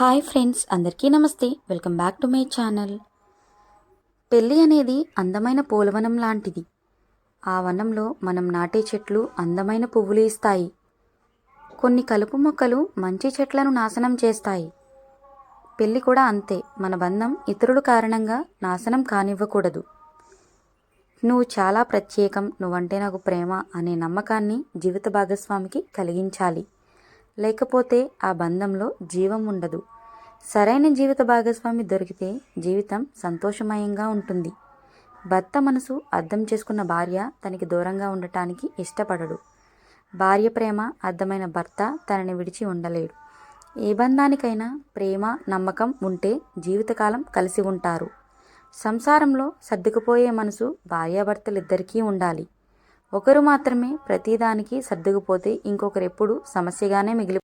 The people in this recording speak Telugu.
హాయ్ ఫ్రెండ్స్, అందరికీ నమస్తే. Welcome back to my channel. పెళ్ళి అనేది అందమైన పూలవనం లాంటిది. ఆ వనంలో మనం నాటే చెట్లు అందమైన పువ్వులు ఇస్తాయి. కొన్ని కలుపు మొక్కలు మంచి చెట్లను నాశనం చేస్తాయి. పెళ్ళి కూడా అంతే. మన బంధం ఇతరుల కారణంగా నాశనం కానివ్వకూడదు. నువ్వు చాలా ప్రత్యేకం, నువ్వంటే నాకు ప్రేమ అనే నమ్మకాన్ని జీవిత భాగస్వామికి కలిగించాలి. లేకపోతే ఆ బంధంలో జీవం ఉండదు. సరైన జీవిత భాగస్వామి దొరికితే జీవితం సంతోషమయంగా ఉంటుంది. భర్త మనసు అర్థం చేసుకున్న భార్య తనకి దూరంగా ఉండటానికి ఇష్టపడడు. భార్య ప్రేమ అర్థమైన భర్త తనని విడిచి ఉండలేడు. ఏ బంధానికైనా ప్రేమ, నమ్మకం ఉంటే జీవితకాలం కలిసి ఉంటారు. సంసారంలో సర్దుకుపోయే మనసు భార్యాభర్తలిద్దరికీ ఉండాలి. ఒకరు మాత్రమే ప్రతిదానికి సర్దుకుపోతే ఇంకొకరు ఎప్పుడు సమస్యగానే మిగిలి